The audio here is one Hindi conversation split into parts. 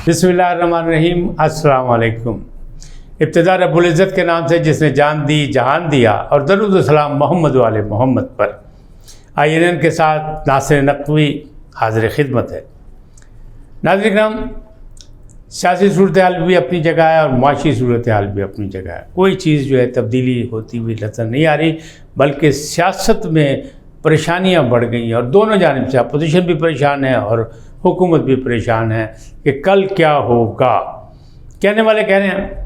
बिस्मिल्लाहिर्रहमानिर्रहीम, अस्सलाम वालेकुम। इब्तिदा रब्बुल इज़्ज़त के नाम से जिसने जान दी जहान दिया, और दरूद सलाम मोहम्मद वाले मोहम्मद पर। INN के साथ नासिर नकवी हाज़िर खिदमत है। नाज़रीन किराम, सियासी सूरत हाल भी अपनी जगह है और माशी सूरत हाल भी अपनी जगह है। कोई चीज़ जो है तब्दीली होती हुई नज़र नहीं आ रही, बल्कि सियासत में परेशानियां बढ़ गई हैं और दोनों जानिब से अपोजिशन भी परेशान है और हुकूमत भी परेशान है कि कल क्या होगा। कहने वाले कह रहे हैं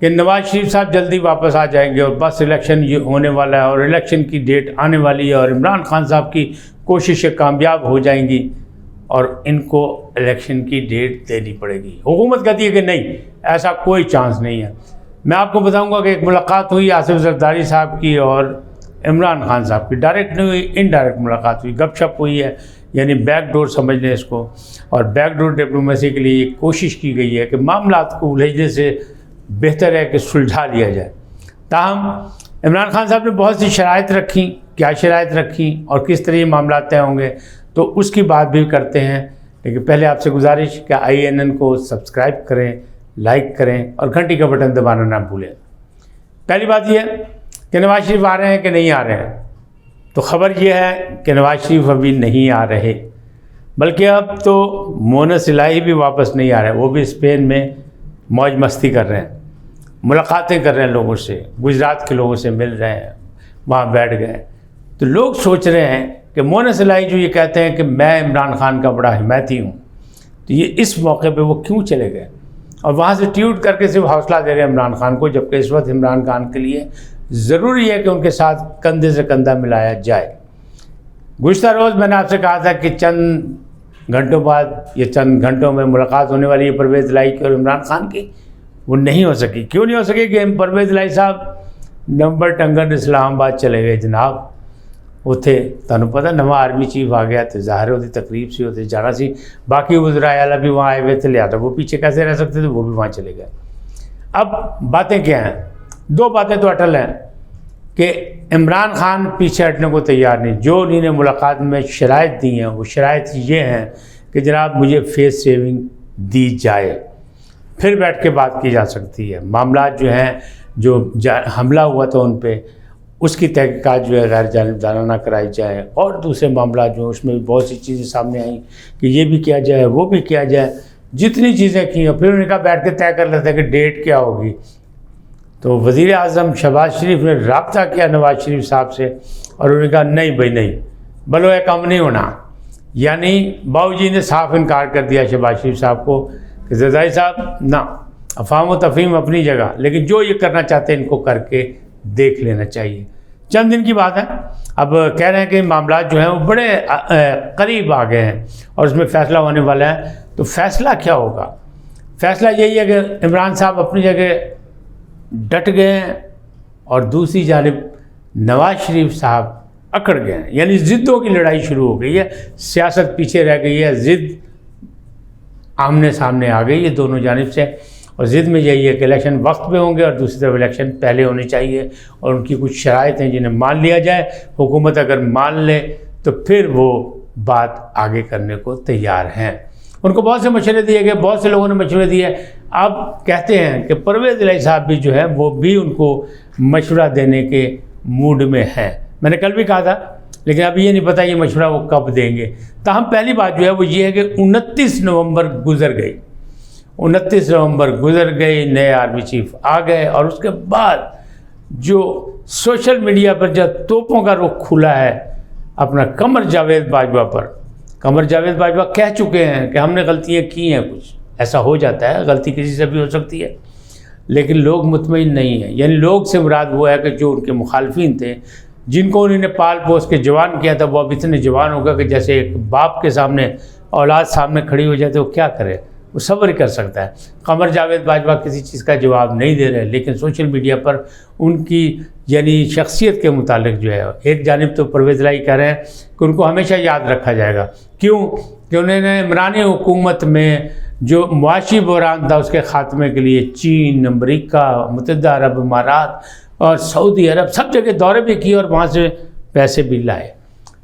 कि नवाज शरीफ साहब जल्दी वापस आ जाएंगे और बस इलेक्शन ये होने वाला है और इलेक्शन की डेट आने वाली है और इमरान खान साहब की कोशिशें कामयाब हो जाएंगी और इनको इलेक्शन की डेट देनी पड़ेगी। हुकूमत कहती है कि नहीं, ऐसा कोई चांस नहीं है। मैं आपको बताऊंगा कि एक मुलाकात हुई आसिफ जरदारी साहब की और इमरान खान साहब की। डायरेक्ट नहीं हुई, इनडायरेक्ट मुलाकात हुई, गपशप हुई है, यानी बैकडोर समझ लें इसको। और बैकडोर डिप्लोमेसी के लिए कोशिश की गई है कि मामलात को उलझने से बेहतर है कि सुलझा लिया जाए। ताहम इमरान खान साहब ने बहुत सी शराइत रखी। क्या शराइत रखी और किस तरह ये मामला तय होंगे, तो उसकी बात भी करते हैं। लेकिन पहले आपसे गुजारिश कि INN को सब्सक्राइब करें, लाइक करें और घंटी का बटन दबाना ना भूलें। पहली बात यह है कि नवाज शरीफ आ रहे हैं कि नहीं आ रहे हैं। तो ख़बर यह है कि नवाज शरीफ अभी नहीं आ रहे, बल्कि अब तो मोनस इलाही भी वापस नहीं आ रहे। वो भी स्पेन में मौज मस्ती कर रहे हैं, मुलाकातें कर रहे हैं लोगों से, गुजरात के लोगों से मिल रहे हैं, वहाँ बैठ गए। तो लोग सोच रहे हैं कि मोनस इलाही जो ये कहते हैं कि मैं इमरान खान का बड़ा हिमायती हूँ, तो ये इस मौके पर वो क्यों चले गए और वहाँ से ट्वीट करके सिर्फ हौसला दे रहे हैं इमरान खान को, जबकि इस वक्त इमरान खान के लिए ज़रूरी है कि उनके साथ कंधे से कंधा मिलाया जाए। गुज़श्ता रोज़ मैंने आपसे कहा था कि चंद घंटों बाद, ये चंद घंटों में मुलाकात होने वाली है परवेज़ इलाही की और इमरान खान की। वो नहीं हो सकी। क्यों नहीं हो सकी कि परवेज़ इलाही साहब नंबर टंगन इस्लामाबाद चले गए जनाब। उत्थे तुहानूं पता नवा आर्मी चीफ आ गया तो ज़ाहिर होती तकरीब सी होती जाना सी। बाकी वज़राए आला भी वहाँ आए हुए थे, लिहाजा वो पीछे कैसे रह सकते थे, वो भी वहाँ चले गए। अब बातें क्या हैं? दो बातें तो अटल हैं कि इमरान खान पीछे हटने को तैयार नहीं। जो उन्होंने मुलाकात में शराइत दी हैं, वो शराइत ये हैं कि जनाब मुझे फेस सेविंग दी जाए, फिर बैठ के बात की जा सकती है। मामला जो हैं, जो हमला हुआ था उन पर, उसकी तहकीकात जो है गैर जानिबदाराना कराई जाए, और दूसरे मामला जो उसमें भी बहुत सी चीज़ें सामने आई कि ये भी किया जाए, वो भी किया जाए। जितनी चीज़ें की हैं, फिर उन्होंने कहा बैठ के तय कर लेते हैं कि डेट क्या होगी। तो वज़ीर आज़म शहबाज शरीफ ने रब्ता किया नवाज शरीफ साहब से और उन्होंने कहा नहीं भाई नहीं, बलो ये काम नहीं होना। यानी बाबूजी ने साफ इनकार कर दिया शहबाज शरीफ साहब को कि जरदारी साहब ना, अफ़ाम व तफ़हीम अपनी जगह, लेकिन जो ये करना चाहते हैं इनको करके देख लेना चाहिए। चंद दिन की बात है, अब कह रहे हैं कि मामला जो हैं वो बड़े करीब आ गए हैं और उसमें फ़ैसला होने वाला है। तो फ़ैसला क्या होगा? फ़ैसला यही है कि इमरान साहब अपनी जगह डट गए हैं और दूसरी जानिब नवाज शरीफ साहब अकड़ गए हैं। यानी ज़िद्दों की लड़ाई शुरू हो गई है, सियासत पीछे रह गई है, ज़िद्द आमने सामने आ गई है दोनों जानिब से। और ज़िद्द में यही है कि इलेक्शन वक्त पे होंगे और दूसरी तरफ इलेक्शन पहले होने चाहिए और उनकी कुछ शराइत हैं जिन्हें मान लिया जाए। हुकूमत अगर मान ले तो फिर वो बात आगे करने को तैयार हैं। उनको बहुत से मशवरे दिए गए, बहुत से लोगों ने मशवरे दिए। अब कहते हैं कि परवेज़ इलाही साहब भी जो है वो भी उनको मशवरा देने के मूड में हैं। मैंने कल भी कहा था, लेकिन अभी ये नहीं पता ये मशवरा वो कब देंगे। ताहम पहली बात जो है वो ये है कि 29 नवंबर गुजर गई, 29 नवंबर गुजर गई, नए आर्मी चीफ आ गए और उसके बाद जो सोशल मीडिया पर जब तोपों का रुख खुला है अपना कमर जावेद बाजवा पर, कमर जावेद बाजवा कह चुके हैं कि हमने गलतियाँ की हैं। कुछ ऐसा हो जाता है, गलती किसी से भी हो सकती है, लेकिन लोग मुतमईन नहीं हैं। यानी लोग से मुराद वो है कि जो उनके मुखालफिन थे, जिनको उन्होंने पाल पोस के जवान किया था, वो अब इतने जवान हो गए कि जैसे एक बाप के सामने औलाद सामने खड़ी हो जाए तो वो क्या करे, वो सब्र कर सकता है। कमर जावेद बाजवा किसी चीज़ का जवाब नहीं दे रहे, लेकिन सोशल मीडिया पर उनकी यानी शख्सियत के मुतालिक जो है, एक जानिब तो परवेज़ इलाही कह रहे हैं कि उनको हमेशा याद रखा जाएगा। क्यों? कि उन्होंने इमरानी हुकूमत में जो मुआशी बहरान था उसके ख़ात्मे के लिए चीन, अमरीका, मुत्तहिदा अरब अमारात और सऊदी अरब सब जगह दौरे भी किए और वहाँ से पैसे भी लाए।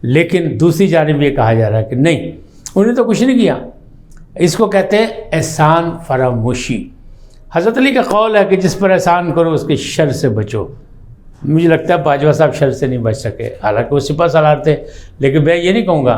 लेकिन दूसरी जानिब ये कहा जा रहा है कि नहीं, उन्होंने तो कुछ नहीं किया। इसको कहते हैं एहसान फरामोशी। हज़रत अली का कौल है कि जिस पर एहसान करो उसके शर से बचो। मुझे लगता है बाजवा साहब शर से नहीं बच सके, हालांकि वो सिपा सालार थे, लेकिन मैं ये नहीं कहूँगा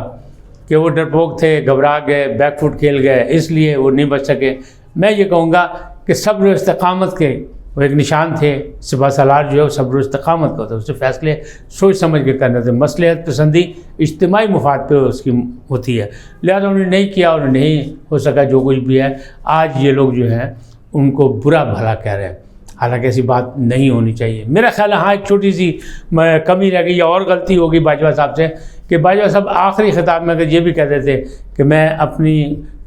कि वो डरपोक थे, घबरा गए, बैकफुट खेल गए इसलिए वो नहीं बच सके। मैं ये कहूँगा कि सब्र और इस्तिकामत के वो एक निशान थे। सिपा सालार जो है वो सब्र और इस्तिकामत का होता है, उससे फैसले सोच समझ के करने थे, मसलहत पसंदी इज्तिमाई मुफाद पे उसकी होती है। लिहाजा उन्होंने नहीं किया, उन्हें नहीं हो सका जो कुछ भी है। आज ये लोग जो हैं उनको बुरा भला कह रहे हैं, हालांकि ऐसी बात नहीं होनी चाहिए। मेरा ख्याल है हाँ एक छोटी सी कमी रह गई या और गलती होगी बाजवा साहब से कि बाजवा साहब आखिरी खिताब में अगर ये भी कहते थे कि मैं अपनी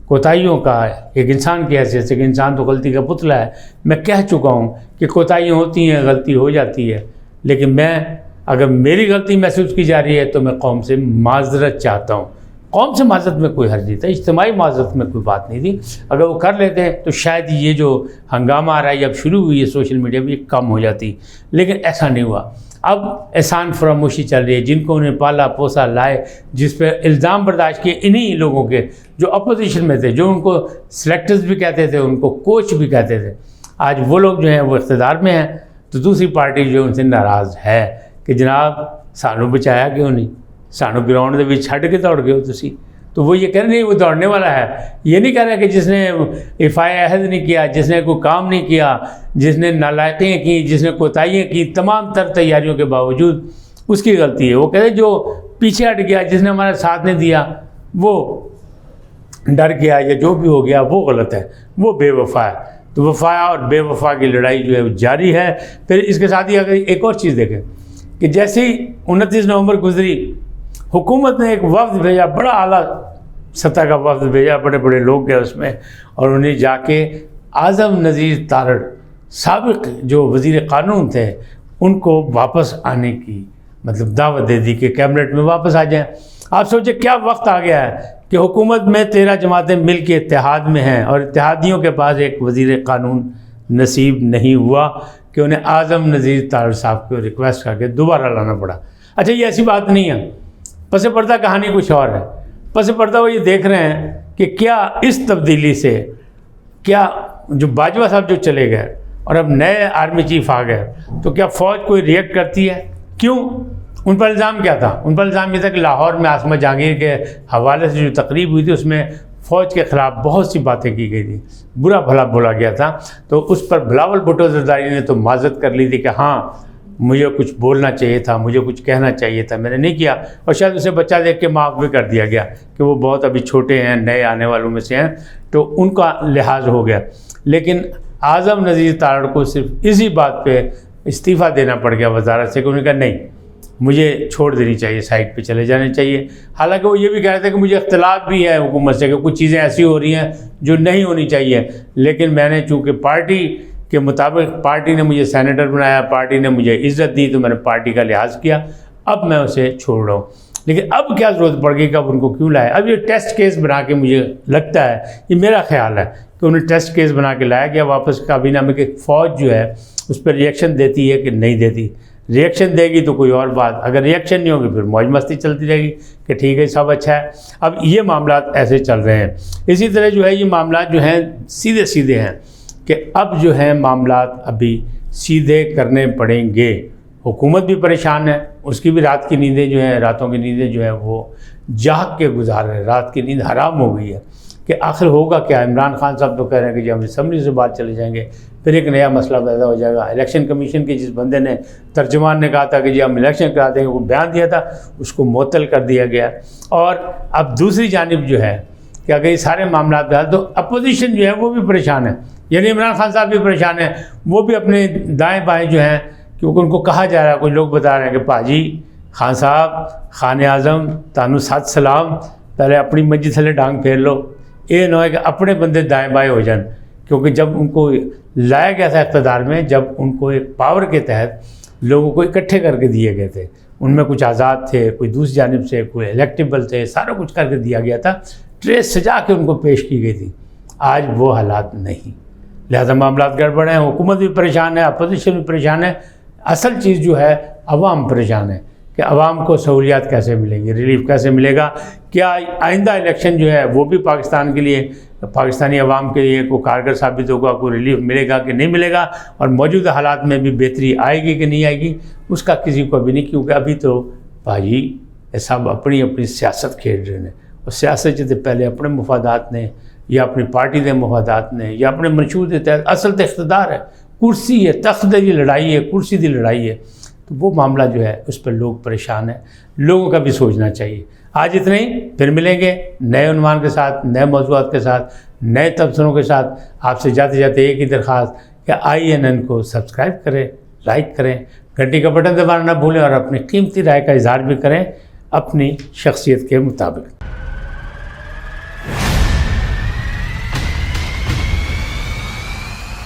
कोताहियों का एक इंसान की हैसियत से, कि इंसान तो गलती का पुतला है, मैं कह चुका हूँ कि कोताहियाँ होती हैं, गलती हो जाती है, लेकिन मैं अगर मेरी गलती महसूस की जा रही है तो मैं कौम से माजरत चाहता हूँ। कौम से माजरत में कोई हर्ज नहीं था, इज्तिमाई माजरत में कोई बात नहीं थी। अगर वो कर लेते हैं तो शायद ये जो हंगामा आ रहा है, अब शुरू हुई है सोशल मीडिया में, ये कम हो जाती, लेकिन ऐसा नहीं हुआ। अब एहसान फरामोशी चल रही है। जिनको उन्हें पाला पोसा लाए, जिस पर इल्ज़ाम बर्दाश्त किए इन्हीं लोगों के जो अपोजिशन में थे, जो उनको सेलेक्टर्स भी कहते थे, उनको कोच भी कहते थे, आज वो लोग जो हैं वो इक़्तिदार में हैं, तो दूसरी पार्टी जो उनसे नाराज़ है कि जनाब सानू बचाया क्यों नहीं, सानू ग्राउंड के बीच छड़ के दौड़ गए हो तुसी। तो वो ये कह रहे नहीं वो दौड़ने वाला है, ये नहीं कह रहा कि जिसने इफ़ाए अहद नहीं किया, जिसने कोई काम नहीं किया, जिसने नालायकियाँ की, जिसने कोताहियाँ की, तमाम तर तैयारियों के बावजूद उसकी गलती है। वो कह रहे जो पीछे हट गया, जिसने हमारा साथ नहीं दिया, वो डर गया या जो भी हो गया वो गलत है, वो बेवफा है। तो वफा और बेवफा की लड़ाई जो है वो जारी है। फिर इसके साथ ही अगर एक और चीज़ देखें कि जैसे ही 29 नवंबर गुजरी, हुकूमत ने एक वफ्द भेजा, बड़ा आला सतह का वफ्द भेजा, बड़े बड़े लोग गए उसमें, और उन्हें जाके आज़म नज़ीर तारड़ साबिक़ जो वज़ीर क़ानून थे उनको वापस आने की मतलब दावत दे दी कि कैबिनेट में वापस आ जाएं। आप सोचिए क्या वक्त आ गया है कि हुकूमत में 13 जमातें मिल के इत्तेहाद में हैं और इत्तेहादियों के पास एक वज़ीर क़ानून नसीब नहीं हुआ कि उन्हें आज़म नज़ीर तारड़ साहब को रिक्वेस्ट करके दोबारा लाना पड़ा। अच्छा ये ऐसी बात नहीं है, पसे पर्दा कहानी कुछ और है। पसे पर्दा वो ये देख रहे हैं कि क्या इस तब्दीली से क्या जो बाजवा साहब जो चले गए और अब नए आर्मी चीफ आ गए, तो क्या फ़ौज कोई रिएक्ट करती है? क्यों? उन पर इल्ज़ाम क्या था? उन पर इल्ज़ाम ये था कि लाहौर में आसमा जहांगीर के हवाले से जो तकरीब हुई थी उसमें फ़ौज के ख़िलाफ़ बहुत सी बातें की गई थी, बुरा भला बोला गया था। तो उस पर बिलावल भुट्टो ज़रदारी ने तो माज़रत कर ली थी कि हाँ मुझे कुछ बोलना चाहिए था, मुझे कुछ कहना चाहिए था, मैंने नहीं किया, और शायद उसे बच्चा देख के माफ़ भी कर दिया गया कि वो बहुत अभी छोटे हैं, नए आने वालों में से हैं, तो उनका लिहाज हो गया। लेकिन आज़म नज़ीर तारड़ को सिर्फ इसी बात पे इस्तीफ़ा देना पड़ गया वजारत से कि उन्होंने कहा नहीं मुझे छोड़ देनी चाहिए, साइड पे चले जाने चाहिए। हालांकि वो ये भी कह रहे थे कि मुझे इख्तिलाफ भी है हुकूमत से कि कुछ चीज़ें ऐसी हो रही हैं जो नहीं होनी चाहिए, लेकिन मैंने चूँकि पार्टी के मुताबिक पार्टी ने मुझे सेनेटर बनाया, पार्टी ने मुझे इज़्ज़त दी, तो मैंने पार्टी का लिहाज किया, अब मैं उसे छोड़ रहा हूँ। लेकिन अब क्या ज़रूरत पड़ गई कि अब उनको क्यों लाया? अब ये टेस्ट केस बना के, मुझे लगता है, ये मेरा ख्याल है कि उन्हें टेस्ट केस बना के लाया गया वापस काबीना में कि फ़ौज जो है उस पर रिएक्शन देती है कि नहीं देती। रिएक्शन देगी तो कोई और बात, अगर रिएक्शन नहीं होगी फिर मौज मस्ती चलती रहेगी कि ठीक है सब अच्छा है। अब ये मामला ऐसे चल रहे हैं। इसी तरह जो है ये मामला जो हैं सीधे सीधे हैं कि अब जो है मामला अभी सीधे करने पड़ेंगे। हुकूमत भी परेशान है, उसकी भी रात की नींदें जो हैं, रातों की नींदें जो हैं वो जाग के गुजार रहे हैं, रात की नींद हराम हो गई है कि आखिर होगा क्या। इमरान खान साहब तो कह रहे हैं कि जब हम असम्बली से बाहर चले जाएंगे फिर एक नया मसला पैदा हो जाएगा। इलेक्शन कमीशन के जिस बंदे ने, तर्जुमान ने कहा था कि जी हम इलेक्शन करा देंगे, वो बयान दिया था, उसको मुअत्तल कर दिया गया। और अब दूसरी जानिब जो है कि अगर ये सारे मामला तो अपोजिशन जो है वो भी परेशान है, यानी इमरान खान साहब भी परेशान है, वो भी अपने दाएँ बाएँ जो हैं, क्योंकि उनको कहा जा रहा है, कुछ लोग बता रहे हैं कि पाजी खान साहब, खान आज़म तानू सत सलाम, पहले अपनी मंजी थले डांग फेर लो, ये ना है कि अपने बंदे दाएँ बाएँ हो जाए। क्योंकि जब उनको लाया गया था इक़्तिदार में, जब उनको एक पावर के तहत लोगों को इकट्ठे करके दिए गए थे, उनमें कुछ आज़ाद थे, कोई दूसरी जानिब से कोई इलेक्टेबल थे, सारा कुछ करके दिया गया था, ट्रेस सजा के उनको पेश की गई थी। आज वो हालात नहीं, लिहाजा मामला गड़बड़ हैं, हुकूमत भी परेशान है, अपोजिशन भी परेशान है। असल चीज़ जो है अवाम परेशान है कि अवाम को सहूलियात कैसे मिलेंगी, रिलीफ कैसे मिलेगा, क्या आइंदा इलेक्शन जो है वो भी पाकिस्तान के लिए पाकिस्तानी अवाम के लिए को कारगर साबित होगा, कोई रिलीफ मिलेगा कि नहीं मिलेगा, और मौजूदा हालात में भी बेहतरी आएगी कि नहीं आएगी, उसका किसी को अभी नहीं, क्योंकि अभी तो भाजी सब अपनी अपनी सियासत खेल रहे हैं। और सियासत जिते पहले अपने मुफादात ने या अपनी पार्टी के मुफादात ने या अपने मंशूर के तहत, असल तो इख्तदार है, कुर्सी है, तख्त की लड़ाई है, कुर्सी की लड़ाई है, तो वो मामला जो है उस पर लोग परेशान हैं। लोगों का भी सोचना चाहिए। आज इतना ही, फिर मिलेंगे नए उन्वान के साथ, नए मौज़ूआत के साथ, नए तबसरों के साथ। आपसे जाते जाते एक ही दरख्वास्त कि INN को सब्सक्राइब करें, लाइक करें, घंटी का बटन दबाना ना भूलें और अपनी कीमती राय का इजहार भी करें अपनी शख्सियत के मुताबिक।